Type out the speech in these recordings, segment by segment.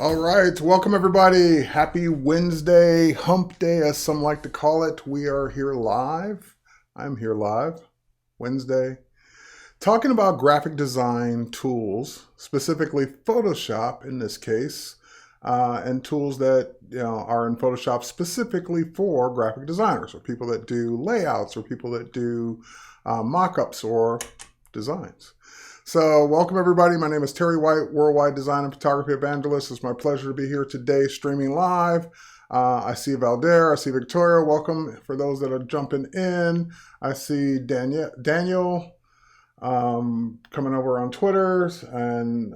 All right, welcome everybody. Happy Wednesday, hump day as some like to call it. We are here live. I'm here live, Wednesday, talking about graphic design tools, specifically Photoshop in this case, and tools that are in Photoshop specifically for graphic designers or people that do layouts or people that do mock-ups or designs. So welcome everybody. My name is Terry White, Worldwide Design and Photography Evangelist. It's my pleasure to be here today streaming live. I see Valder, I see Victoria. Welcome for those that are jumping in. I see Daniel coming over on Twitter, and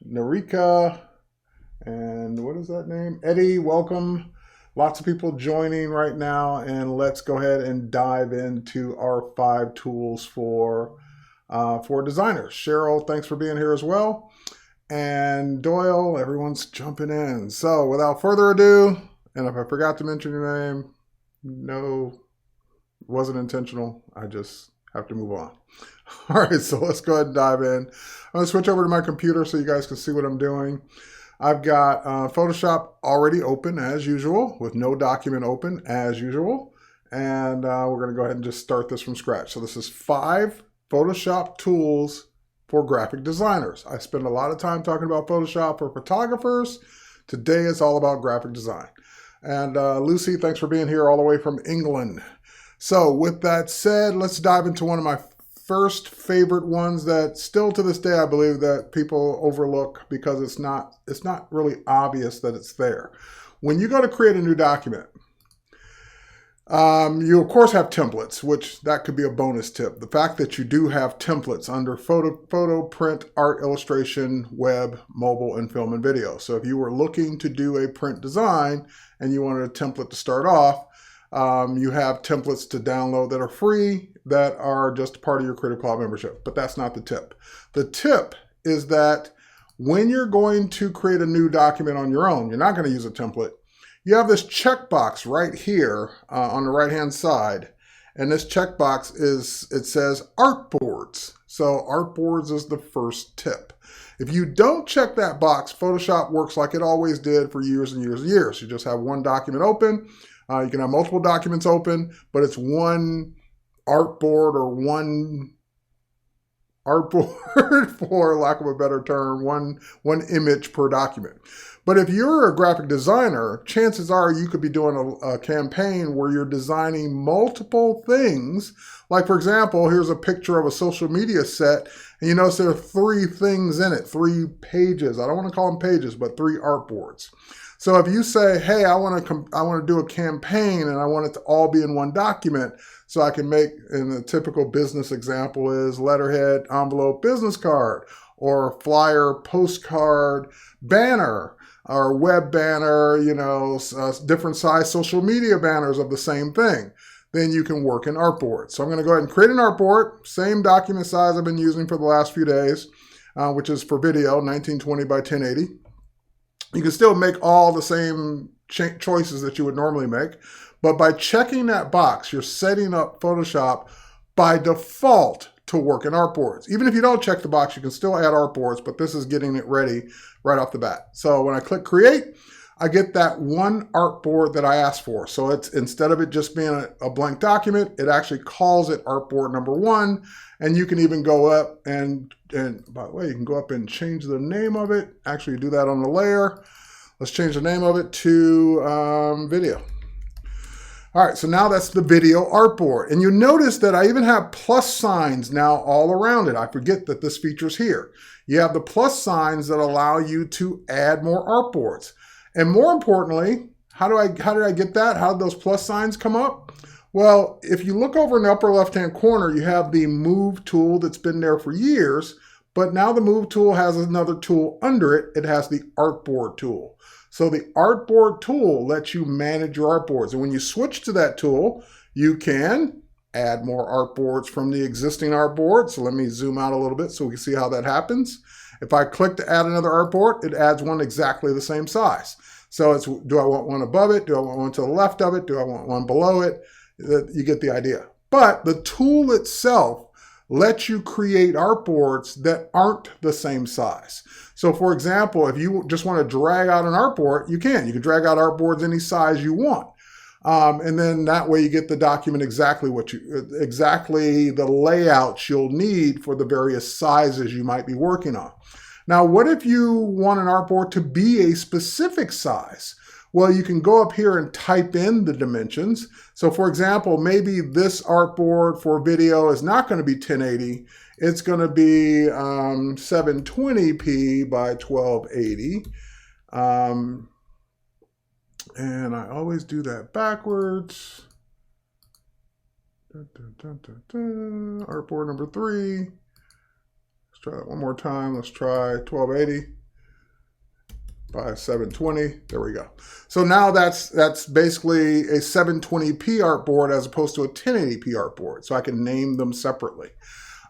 Narika, and what is that name? Eddie, welcome. Lots of people joining right now, and let's go ahead and dive into our 5 tools for designers. Cheryl, thanks for being here as well. And Doyle, everyone's jumping in. So without further ado, and if I forgot to mention your name, no, it wasn't intentional. I just have to move on. All right, so let's go ahead and dive in. I'm going to switch over to my computer so you guys can see what I'm doing. I've got Photoshop already open as usual with no document open as usual. And we're going to go ahead and just start this from scratch. So this is 5 Photoshop tools for graphic designers. I spend a lot of time talking about Photoshop for photographers. Today it's all about graphic design. And Lucy, thanks for being here all the way from England. So with that said, let's dive into one of my first favorite ones that still to this day I believe that people overlook because it's not really obvious that it's there. When you go to create a new document, you of course have templates, which that could be a bonus tip. The fact that you do have templates under photo, print, art, illustration, web, mobile, and film and video. So if you were looking to do a print design and you wanted a template to start off, you have templates to download that are free that are just part of your Creative Cloud membership. But that's not the tip. The tip is that when you're going to create a new document on your own, you're not going to use a template. You have this checkbox right here on the right-hand side, and this checkbox says artboards. So artboards is the first tip. If you don't check that box, Photoshop works like it always did for years and years and years. You just have one document open. You can have multiple documents open, but it's one artboard or one artboard, for lack of a better term, one image per document. But if you're a graphic designer, chances are you could be doing a campaign where you're designing multiple things. Like, for example, here's a picture of a social media set, and you notice there are 3 things in it, 3 pages. I don't want to call them pages, but 3 artboards. So if you say, hey, I want to do a campaign and I want it to all be in one document, so I can make, and the typical business example is letterhead, envelope, business card, or flyer, postcard, banner, or web banner, different size social media banners of the same thing. Then you can work in artboard. So I'm going to go ahead and create an artboard, same document size I've been using for the last few days, which is for video, 1920 by 1080. You can still make all the same choices that you would normally make, but by checking that box, you're setting up Photoshop by default to work in artboards. Even if you don't check the box, you can still add artboards, but this is getting it ready right off the bat. So when I click create, I get that one artboard that I asked for. So it's, instead of it just being a blank document, it actually calls it artboard number 1. And you can even go up and by the way, you can go up and change the name of it. Actually do that on the layer. Let's change the name of it to video. All right, so now that's the video artboard. And you notice that I even have plus signs now all around it. I forget that this feature's here. You have the plus signs that allow you to add more artboards. And more importantly, how did I get that? How did those plus signs come up? Well, if you look over in the upper left-hand corner, you have the Move tool that's been there for years, but now the Move tool has another tool under it. It has the Artboard tool. So the Artboard tool lets you manage your artboards. And when you switch to that tool, you can add more artboards from the existing artboard. So let me zoom out a little bit so we can see how that happens. If I click to add another artboard, it adds one exactly the same size. So it's, do I want one above it? Do I want one to the left of it? Do I want one below it? You get the idea. But the tool itself lets you create artboards that aren't the same size. So for example, if you just want to drag out an artboard, you can. You can drag out artboards any size you want. And then that way you get the document exactly the layouts you'll need for the various sizes you might be working on. Now, what if you want an artboard to be a specific size? Well, you can go up here and type in the dimensions. So for example, maybe this artboard for video is not going to be 1080. It's going to be 720p by 1280. And I always do that backwards. Artboard number 3. Let's try that one more time. Let's try 1280 by 720. There we go. So now that's basically a 720p artboard as opposed to a 1080p artboard. So I can name them separately.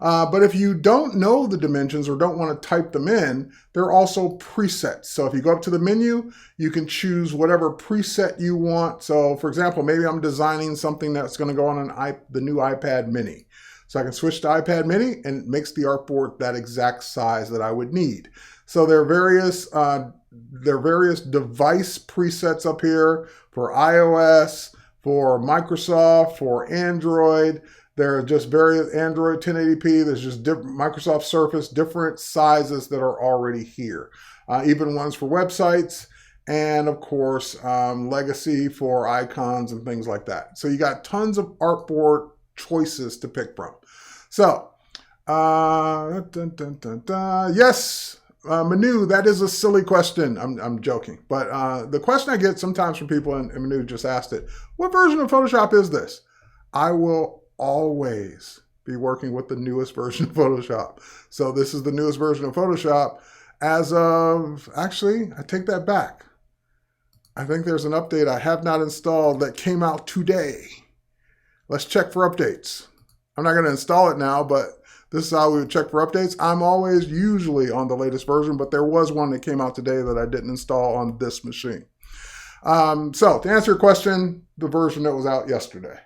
But if you don't know the dimensions or don't want to type them in, there are also presets. So if you go up to the menu, you can choose whatever preset you want. So for example, maybe I'm designing something that's going to go on the new iPad mini. So I can switch to iPad mini and it makes the artboard that exact size that I would need. So there are various device presets up here for iOS, for Microsoft, for Android. There are just various Android 1080p. There's just different Microsoft Surface, different sizes that are already here. Even ones for websites, and of course, legacy for icons and things like that. So you got tons of artboard choices to pick from. So, yes, Manu, that is a silly question. I'm joking. But the question I get sometimes from people, and Manu just asked it, what version of Photoshop is this? I will always be working with the newest version of Photoshop. So this is the newest version of Photoshop as of, actually, I take that back. I think there's an update I have not installed that came out today. Let's check for updates. I'm not going to install it now, but this is how we would check for updates. I'm always usually on the latest version, but there was one that came out today that I didn't install on this machine. So to answer your question, the version that was out yesterday.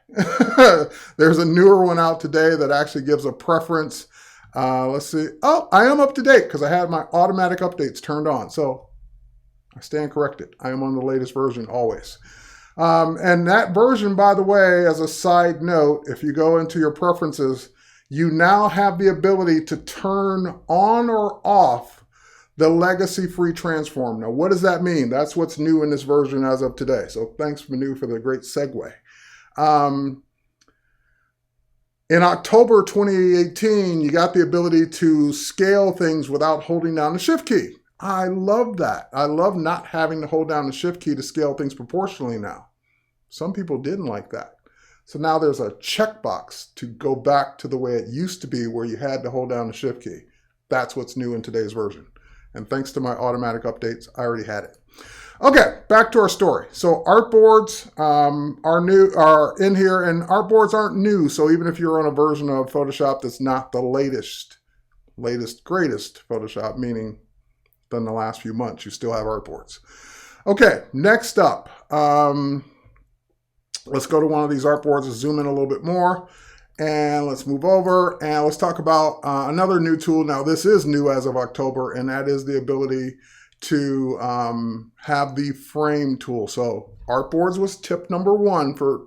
There's a newer one out today that actually gives a preference. Let's see. Oh, I am up to date because I had my automatic updates turned on. So I stand corrected. I am on the latest version always. And that version, by the way, as a side note, if you go into your preferences, you now have the ability to turn on or off the legacy free transform. Now, what does that mean? That's what's new in this version as of today. So thanks, Manu, for the great segue. In October 2018, you got the ability to scale things without holding down the shift key. I love that. I love not having to hold down the shift key to scale things proportionally now. Some people didn't like that. So now there's a checkbox to go back to the way it used to be where you had to hold down the shift key. That's what's new in today's version. And thanks to my automatic updates, I already had it. Okay, back to our story. So artboards are in here, and artboards aren't new. So even if you're on a version of Photoshop that's not the latest, greatest Photoshop, meaning than the last few months, you still have artboards. Okay, next up, let's go to one of these artboards and zoom in a little bit more. And let's move over and let's talk about another new tool. Now, this is new as of October, and that is the ability to have the frame tool. So artboards was tool number one for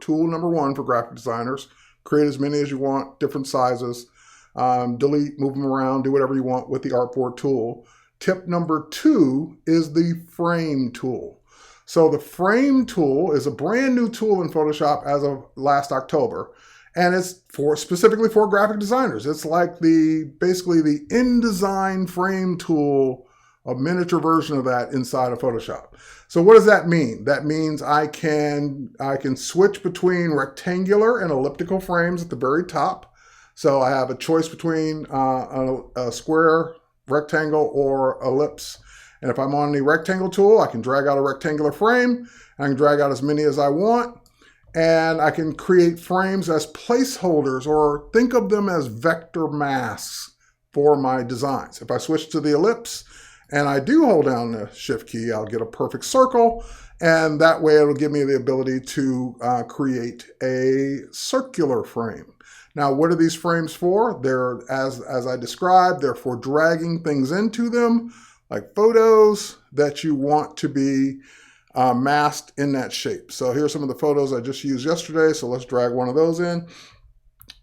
graphic designers. Create as many as you want, different sizes, delete, move them around, do whatever you want with the artboard tool. Tip number 2 is the frame tool. So the frame tool is a brand new tool in Photoshop as of last October. And it's specifically for graphic designers. It's like basically the InDesign frame tool, a miniature version of that inside of Photoshop. So what does that mean? That means I can switch between rectangular and elliptical frames at the very top. So I have a choice between a square, rectangle, or ellipse. And if I'm on the rectangle tool, I can drag out a rectangular frame. I can drag out as many as I want. And I can create frames as placeholders, or think of them as vector masks for my designs. If I switch to the ellipse and I do hold down the Shift key, I'll get a perfect circle, and that way it'll give me the ability to create a circular frame. Now, what are these frames for? They're, as I described, they're for dragging things into them, like photos that you want to be masked in that shape. So here's some of the photos I just used yesterday. So let's drag one of those in.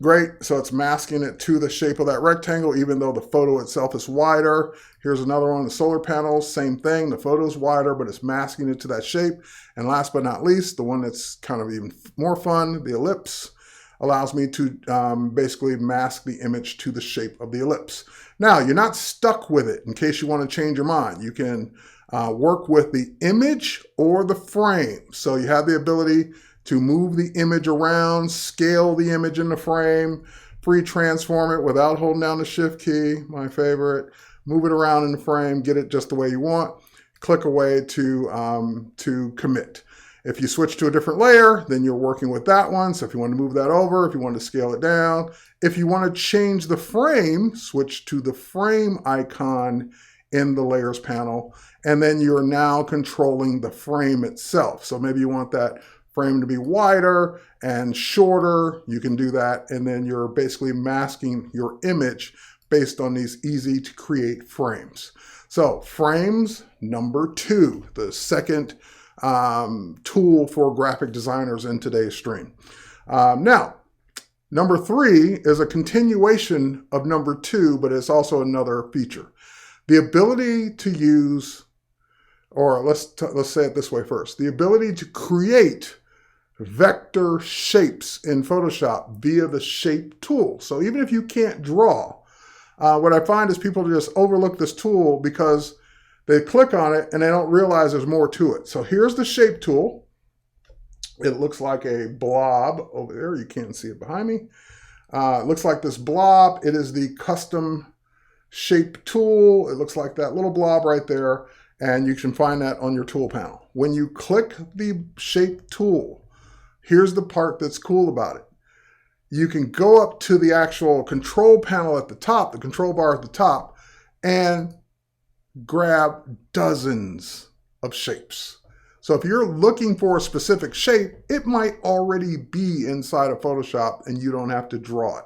Great, so it's masking it to the shape of that rectangle, even though the photo itself is wider. Here's another one, the solar panels, same thing. The photo's wider, but it's masking it to that shape. And last but not least, the one that's kind of even more fun, the ellipse, allows me to basically mask the image to the shape of the ellipse. Now, you're not stuck with it in case you want to change your mind. You can work with the image or the frame. So you have the ability to move the image around, scale the image in the frame, free transform it without holding down the Shift key, my favorite, move it around in the frame, get it just the way you want, click away to commit. If you switch to a different layer, then you're working with that one. So if you want to move that over, if you want to scale it down, if you want to change the frame, switch to the frame icon in the layers panel, and then you're now controlling the frame itself. So maybe you want that frame to be wider and shorter, you can do that, and then you're basically masking your image based on these easy to create frames. So frames number 2, the second tool for graphic designers in today's stream. Now, number 3 is a continuation of number 2, but it's also another feature. The ability to use, or let's say it this way first, the ability to create vector shapes in Photoshop via the shape tool. So even if you can't draw, what I find is people just overlook this tool because they click on it and they don't realize there's more to it. So here's the shape tool. It looks like a blob over there. You can't see it behind me. It looks like this blob. It is the custom shape tool. It looks like that little blob right there. And you can find that on your tool panel. When you click the shape tool, here's the part that's cool about it. You can go up to the actual control panel at the top, the control bar at the top, and grab dozens of shapes. So if you're looking for a specific shape, it might already be inside of Photoshop and you don't have to draw it.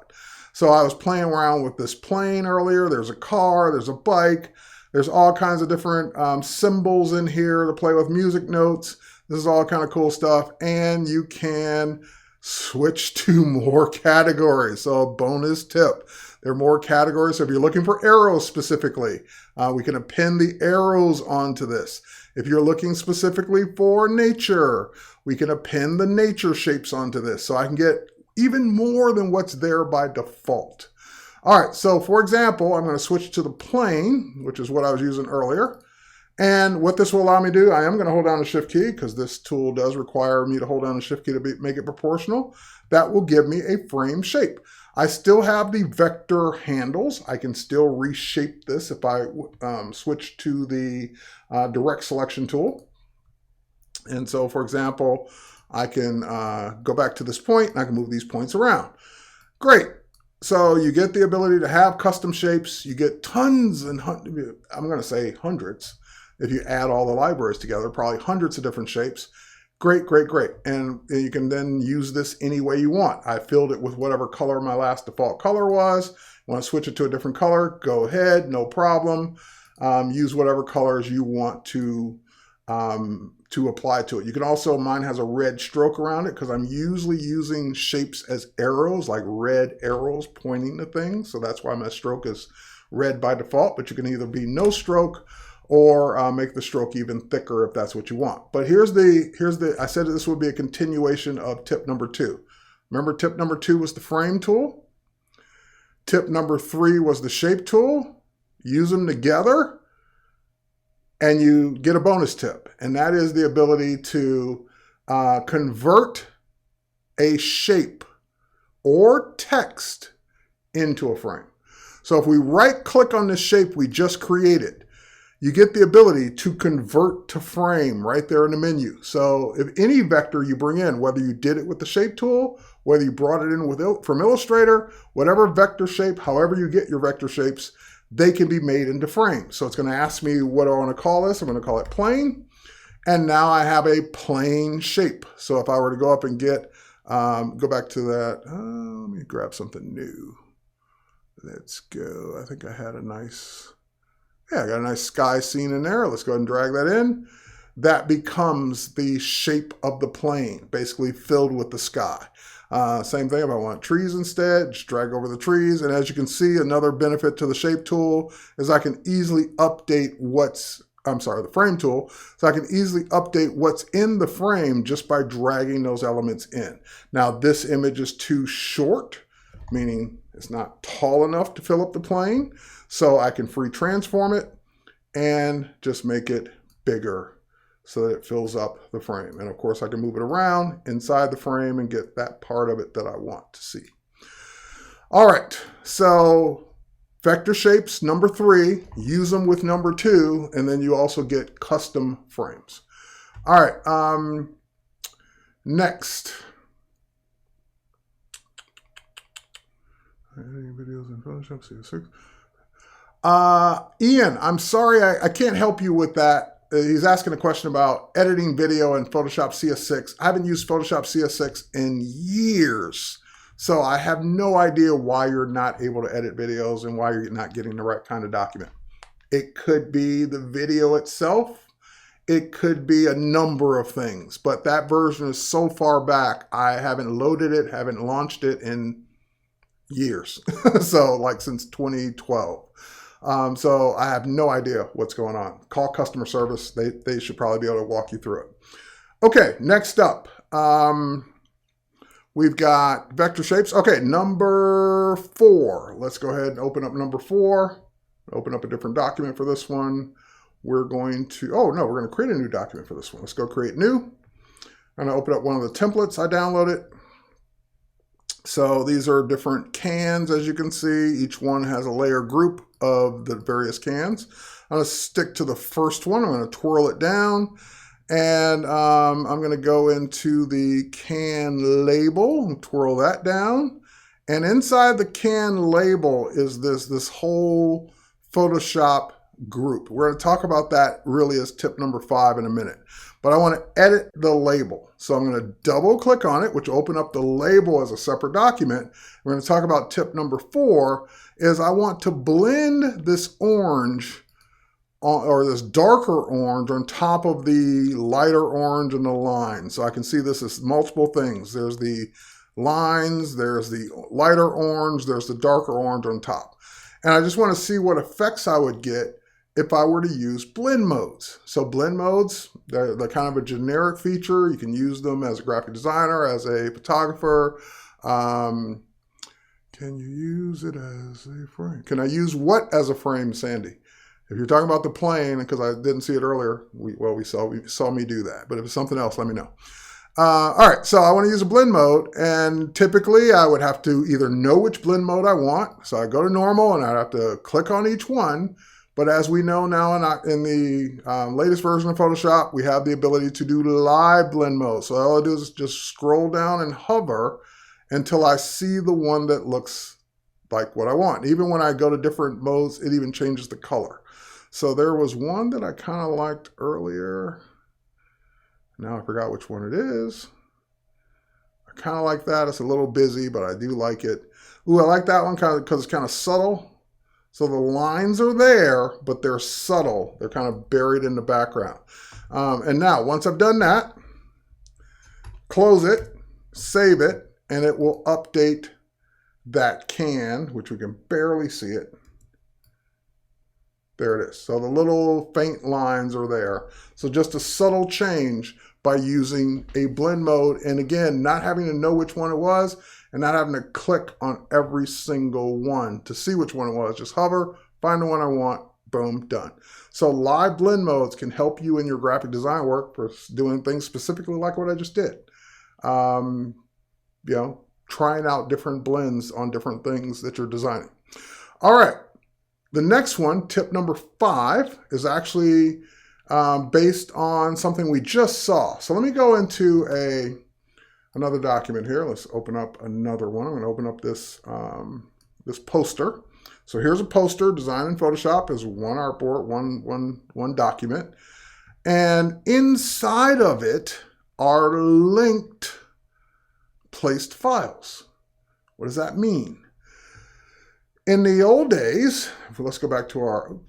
So I was playing around with this plane earlier. There's a car, there's a bike, there's all kinds of different symbols in here to play with, music notes. This is all kind of cool stuff. And you can switch to more categories. So a bonus tip, there are more categories. So if you're looking for arrows specifically, we can append the arrows onto this. If you're looking specifically for nature, we can append the nature shapes onto this. So I can get even more than what's there by default. All right, so for example, I'm going to switch to the plane, which is what I was using earlier. And what this will allow me to do, I am going to hold down the Shift key because this tool does require me to hold down the Shift key to make it proportional. That will give me a frame shape. I still have the vector handles. I can still reshape this if I switch to the direct selection tool. And so, for example, I can go back to this point and I can move these points around. Great. So you get the ability to have custom shapes. You get tons and I'm going to say hundreds. If you add all the libraries together, probably hundreds of different shapes. Great, great, great. And you can then use this any way you want. I filled it with whatever color my last default color was. Want to switch it to a different color? Go ahead, no problem. Use whatever colors you want to apply to it. You can also, mine has a red stroke around it because I'm usually using shapes as arrows, like red arrows pointing to things. So that's why my stroke is red by default, but you can either be no stroke or make the stroke even thicker if that's what you want. But here's the, I said this would be a continuation of tip number 2. Remember tip number 2 was the frame tool. Tip number 3 was the shape tool. Use them together and you get a bonus tip. And that is the ability to convert a shape or text into a frame. So if we right click on this shape we just created, you get the ability to convert to frame right there in the menu. So if any vector you bring in, whether you did it with the shape tool, whether you brought it in from Illustrator, whatever vector shape, however you get your vector shapes, they can be made into frames. So it's going to ask me what do I want to call this. I'm going to call it plane. And now I have a plane shape. So if I were to go up and get, go back to that, let me grab something new. Let's go. I think I had a nice, I got a nice sky scene in there. Let's go ahead and drag that in. That becomes the shape of the plane, basically filled with the sky. Same thing if I want trees instead, just drag over the trees. And as you can see, another benefit to the shape tool is I can easily update the frame tool. So I can easily update what's in the frame just by dragging those elements in. Now this image is too short, meaning it's not tall enough to fill up the plane. So I can free transform it and just make it bigger so that it fills up the frame. And of course I can move it around inside the frame and get that part of it that I want to see. All right, so vector shapes, number 3, use them with number 2, and then you also get custom frames. All right, next. Editing videos in Photoshop CS6. Ian, I'm sorry, I can't help you with that. He's asking a question about editing video in Photoshop CS6. I haven't used Photoshop CS6 in years, so I have no idea why you're not able to edit videos and why you're not getting the right kind of document. It could be the video itself. It could be a number of things, but that version is so far back, I haven't loaded it, haven't launched it in years. So like since 2012. So I have no idea what's going on. Call customer service. They should probably be able to walk you through it. Okay, next up, we've got vector shapes. Okay, number 4. Let's go ahead and open up number 4. Open up a different document for this one. We're going to, we're going to create a new document for this one. Let's go create new. I'm going to open up one of the templates I downloaded. So these are different cans, as you can see. Each one has a layer group of the various cans. I'm going to stick to the first one. I'm going to twirl it down. And I'm going to go into the can label and twirl that down. And inside the can label is this whole Photoshop group. We're going to talk about that really as tip number 5 in a minute. But I want to edit the label. So I'm going to double click on it, which will open up the label as a separate document. We're going to talk about tip number 4 is I want to blend this orange or this darker orange on top of the lighter orange and the line. So I can see this as multiple things. There's the lines, there's the lighter orange, there's the darker orange on top. And I just want to see what effects I would get if I were to use blend modes. So blend modes, they're kind of a generic feature. You can use them as a graphic designer, as a photographer. Can you use it as a frame? Can I use what as a frame, Sandy? If you're talking about the plane, because I didn't see it earlier, we saw me do that. But if it's something else, let me know. All right, so I want to use a blend mode, and typically I would have to either know which blend mode I want. So I go to normal, and I'd have to click on each one. But as we know now in the latest version of Photoshop, we have the ability to do live blend mode. So all I do is just scroll down and hover until I see the one that looks like what I want. Even when I go to different modes, it even changes the color. So there was one that I kind of liked earlier. Now I forgot which one it is. I kind of like that. It's a little busy, but I do like it. Ooh, I like that one because it's kind of subtle. So the lines are there, but they're subtle. They're kind of buried in the background. And now, once I've done that, close it, save it, and it will update that can, which we can barely see it. There it is. So the little faint lines are there. So just a subtle change by using a blend mode. And again, not having to know which one it was and not having to click on every single one to see which one it was. Just hover, find the one I want, boom, done. So live blend modes can help you in your graphic design work for doing things specifically like what I just did. You know, trying out different blends on different things that you're designing. All right. The next one, tip number 5, is actually based on something we just saw. So let me go into another document here. Let's open up another one. I'm going to open up this, this poster. So here's a poster designed in Photoshop as one artboard, one document. And inside of it are linked placed files. What does that mean? In the old days, let's go back to our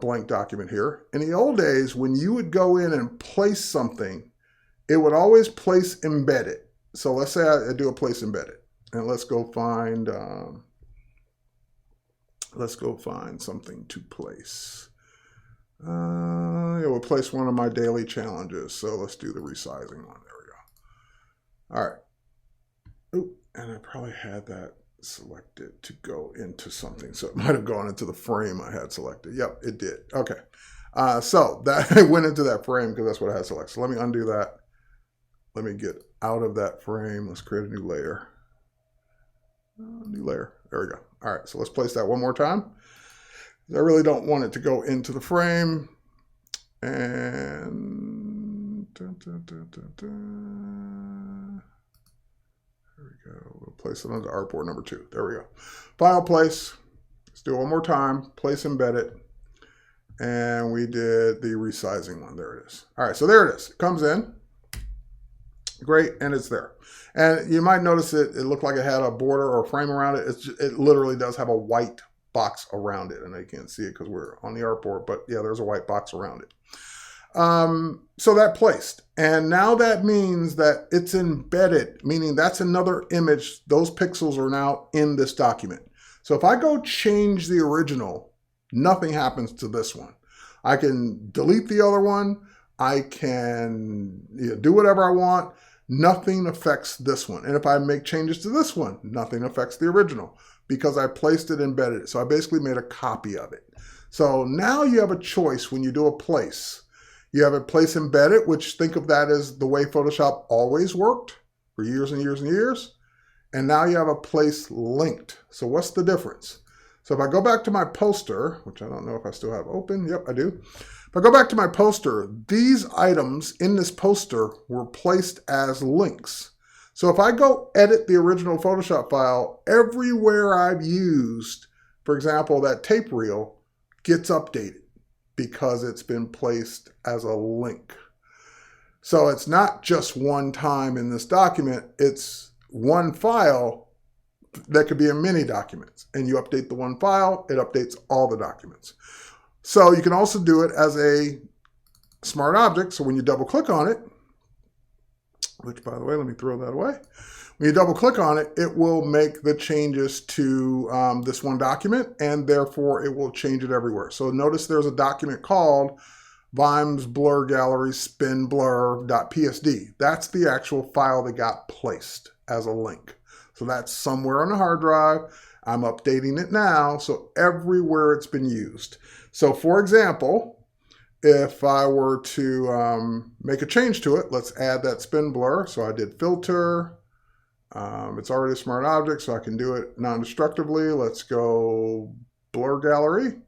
blank document here. In the old days, when you would go in and place something, it would always place embedded. So let's say I do a place embedded, and let's go find something to place. It will place one of my daily challenges. So let's do the resizing one. There we go. All right. Oop, and I probably had that selected to go into something. So it might have gone into the frame I had selected. Yep, it did. Okay. So that went into that frame because that's what I had selected. So let me undo that. Let me get out of that frame. Let's create a new layer. New layer. There we go. All right. So let's place that one more time. I really don't want it to go into the frame. And there we go. We'll place it onto artboard number 2. There we go. File place. Let's do it one more time. Place embedded. And we did the resizing one. There it is. All right. So there it is. It comes in. Great. And it's there. And you might notice it looked like it had a border or a frame around it. It literally does have a white box around it. And I can't see it because we're on the artboard. But yeah, there's a white box around it. So that placed. And now that means that it's embedded, meaning that's another image. Those pixels are now in this document. So if I go change the original, nothing happens to this one. I can delete the other one. I can do whatever I want. Nothing affects this one. And if I make changes to this one, nothing affects the original because I placed it embedded. So I basically made a copy of it. So now you have a choice when you do a place. You have a place embedded, which think of that as the way Photoshop always worked for years and years and years. And now you have a place linked. So what's the difference? So if I go back to my poster, which I don't know if I still have open. Yep, I do. If I go back to my poster, these items in this poster were placed as links. So if I go edit the original Photoshop file, everywhere I've used, for example, that tape reel gets updated because it's been placed as a link. So it's not just one time in this document, it's one file that could be in many documents. And you update the one file, it updates all the documents. So you can also do it as a smart object. So when you double click on it, which by the way, let me throw that away. When you double click on it, it will make the changes to this one document, and therefore it will change it everywhere. So notice there's a document called Vimes Blur Gallery Spin Blur.psd. That's the actual file that got placed as a link. So that's somewhere on the hard drive. I'm updating it now, so everywhere it's been used. So for example, if I were to make a change to it, let's add that spin blur. So I did filter. It's already a smart object, so I can do it non-destructively. Let's go blur gallery,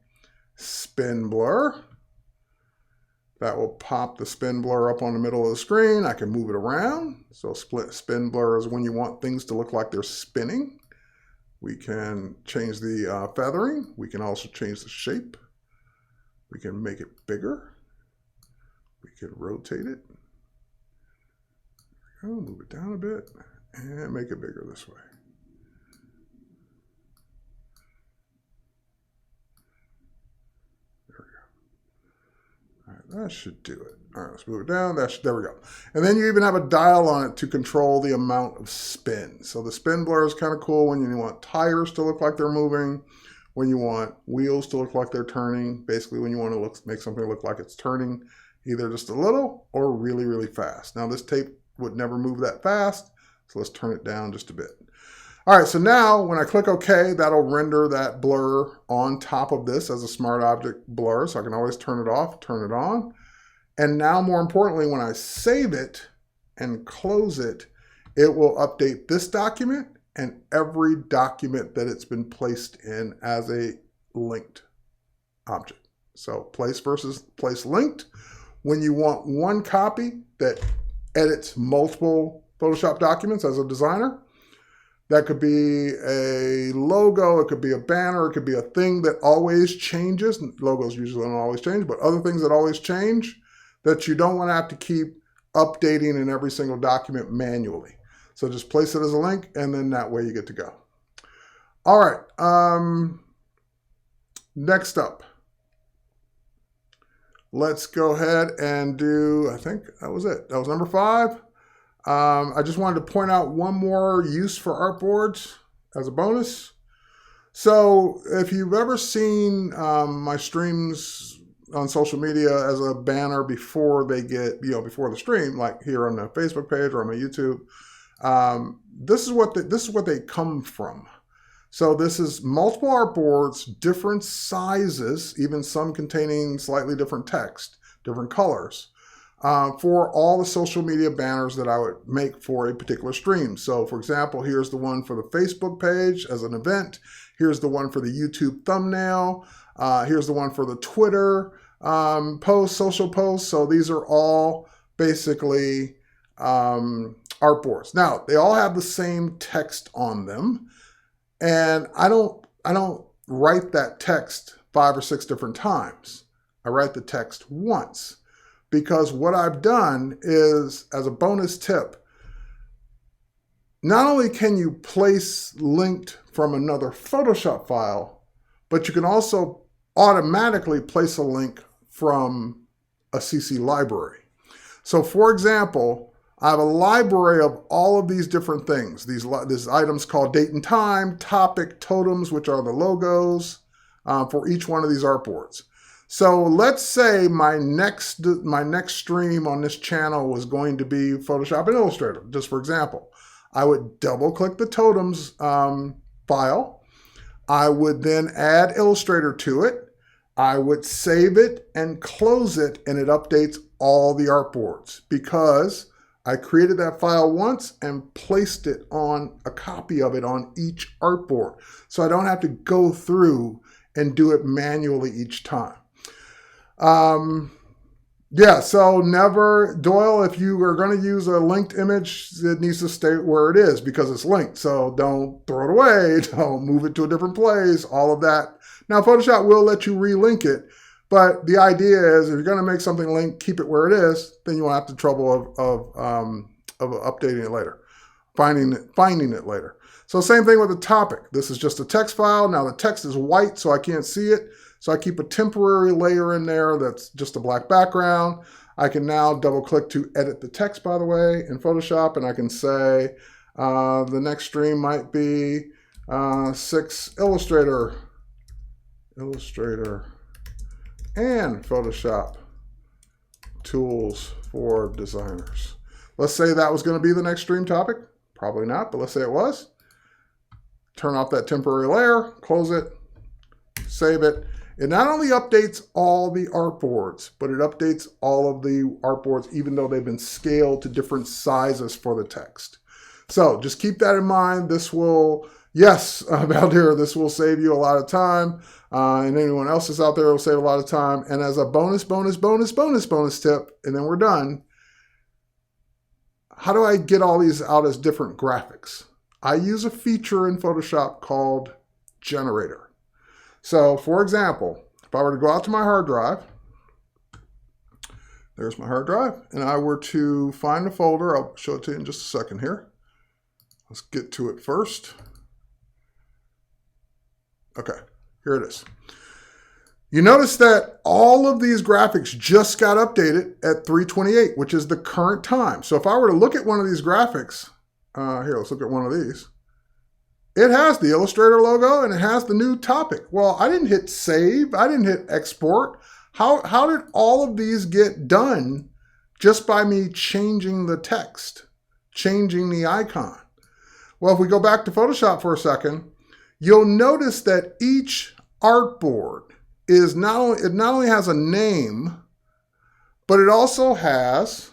spin blur. That will pop the spin blur up on the middle of the screen. I can move it around. So spin blur is when you want things to look like they're spinning. We can change the feathering. We can also change the shape. We can make it bigger. We can rotate it. There we go. Move it down a bit and make it bigger this way. There we go. All right, that should do it. All right, let's move it down. There we go. And then you even have a dial on it to control the amount of spin. So the spin blur is kind of cool when you want tires to look like they're moving, when you want wheels to look like they're turning, basically when you want to make something look like it's turning either just a little or really, really fast. Now this tape would never move that fast, so let's turn it down just a bit. All right, so now when I click OK, that'll render that blur on top of this as a smart object blur, so I can always turn it off, turn it on. And now more importantly, when I save it and close it, it will update this document and every document that it's been placed in as a linked object. So place versus place linked. When you want one copy that edits multiple Photoshop documents as a designer, That could be a logo, it could be a banner, it could be a thing that always changes. Logos usually don't always change, but other things that always change that you don't want to have to keep updating in every single document manually. So just place it as a link, and then that way you get to go. All right, next up. Let's go ahead and do, I think that was it. That was number 5. I just wanted to point out one more use for artboards as a bonus. So if you've ever seen my streams on social media as a banner before they get, before the stream, like here on the Facebook page or on my YouTube, this is what they come from. So this is multiple artboards, different sizes, even some containing slightly different text, different colors, for all the social media banners that I would make for a particular stream. So for example, here's the one for the Facebook page as an event. Here's the one for the YouTube thumbnail. Here's the one for the Twitter post, social posts. So these are all basically artboards. Now, they all have the same text on them. And I don't write that text 5 or 6 different times. I write the text once, because what I've done is, as a bonus tip, not only can you place linked from another Photoshop file, but you can also automatically place a link from a CC library. So for example, I have a library of all of these different things. These items called date and time, topic, totems, which are the logos for each one of these artboards. So let's say my next stream on this channel was going to be Photoshop and Illustrator, just for example. I would double click the totems file. I would then add Illustrator to it. I would save it and close it, and it updates all the artboards because I created that file once and placed it on a copy of it on each artboard. So I don't have to go through and do it manually each time. Yeah, so never, Doyle, if you are going to use a linked image, it needs to stay where it is because it's linked. So don't throw it away, don't move it to a different place, all of that. Now, Photoshop will let you relink it, but the idea is if you're going to make something linked, keep it where it is, then you won't have the trouble of updating it later, finding it later. So same thing with the topic. This is just a text file. Now the text is white, so I can't see it. So I keep a temporary layer in there that's just a black background. I can now double click to edit the text, by the way, in Photoshop, and I can say the next stream might be 6 Illustrator and Photoshop tools for designers. Let's say that was going to be the next stream topic. Probably not, but let's say it was. Turn off that temporary layer, close it, save it. It not only updates all the artboards, but it updates all of the artboards even though they've been scaled to different sizes for the text. So just keep that in mind. This will, yes, Valdir, this will save you a lot of time. And anyone else that's out there will save a lot of time. And as a bonus tip, and then we're done, how do I get all these out as different graphics? I use a feature in Photoshop called Generator. So for example, if I were to go out to my hard drive, there's my hard drive, and I were to find a folder, I'll show it to you in just a second here. Let's get to it first. Okay, here it is. You notice that all of these graphics just got updated at 3:28, which is the current time. So if I were to look at one of these graphics, here, let's look at one of these. It has the Illustrator logo and it has the new topic. Well, I didn't hit save. I didn't hit export. How did all of these get done just by me changing the text, changing the icon? Well, if we go back to Photoshop for a second, you'll notice that each artboard is not only has a name, but it also has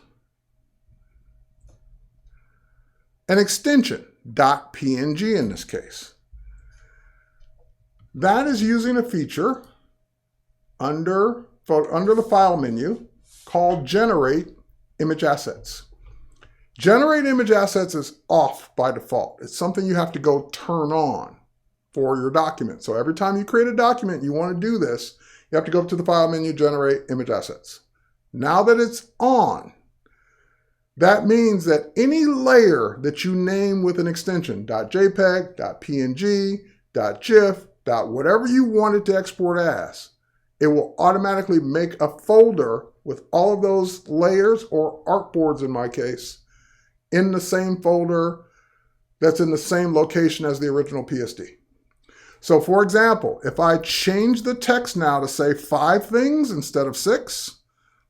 an extension. .png in this case. That is using a feature under the file menu called Generate Image Assets. Generate image assets is off by default. It's something you have to go turn on for your document. So every time you create a document, you want to do this, you have to go up to the File menu, Generate Image Assets. Now that it's on, that means that any layer that you name with an extension, .jpeg, .png, .gif, whatever you want it to export as, it will automatically make a folder with all of those layers, or artboards in my case, in the same folder that's in the same location as the original PSD. So for example, if I change the text now to say 5 things instead of 6,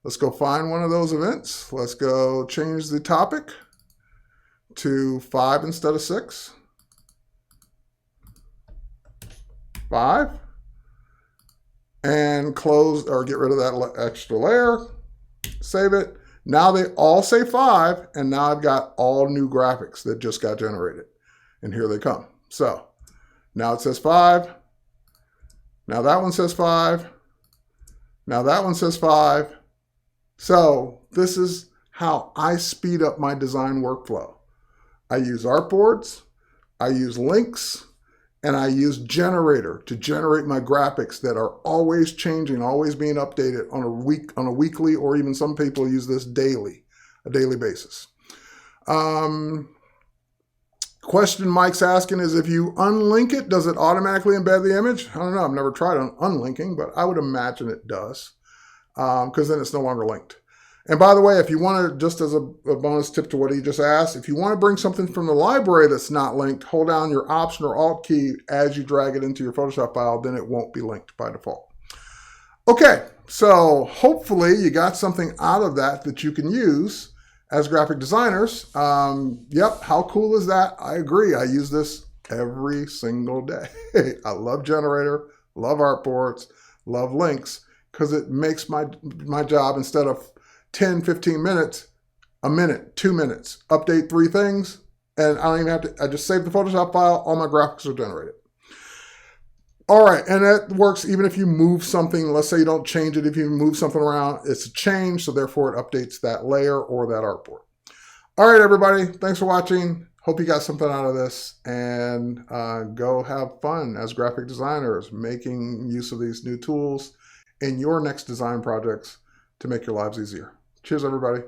let's go find one of those events. Let's go change the topic to 5 instead of 6. 5. And close or get rid of that extra layer. Save it. Now they all say 5, and now I've got all new graphics that just got generated. And here they come. So now it says 5. Now that one says 5. Now that one says 5. So this is how I speed up my design workflow. I use artboards, I use links, and I use generator to generate my graphics that are always changing, always being updated on a weekly, or even some people use this daily, a daily basis. Question Mike's asking is, if you unlink it, does it automatically embed the image? I don't know. I've never tried unlinking, but I would imagine it does, because then it's no longer linked. And by the way, if you want to, just as a bonus tip to what he just asked, if you want to bring something from the library that's not linked, hold down your Option or Alt key as you drag it into your Photoshop file, then it won't be linked by default. Okay, so hopefully you got something out of that you can use as graphic designers. Yep, how cool is that? I agree. I use this every single day. I love Generator, love artboards, love links, because it makes my job, instead of 10, 15 minutes, a minute, 2 minutes, update 3 things, and I don't even have to, I just save the Photoshop file, all my graphics are generated. All right, and that works even if you move something. Let's say you don't change it. If you move something around, it's a change, so therefore it updates that layer or that artboard. All right, everybody, thanks for watching. Hope you got something out of this, and go have fun as graphic designers making use of these new tools in your next design projects to make your lives easier. Cheers, everybody.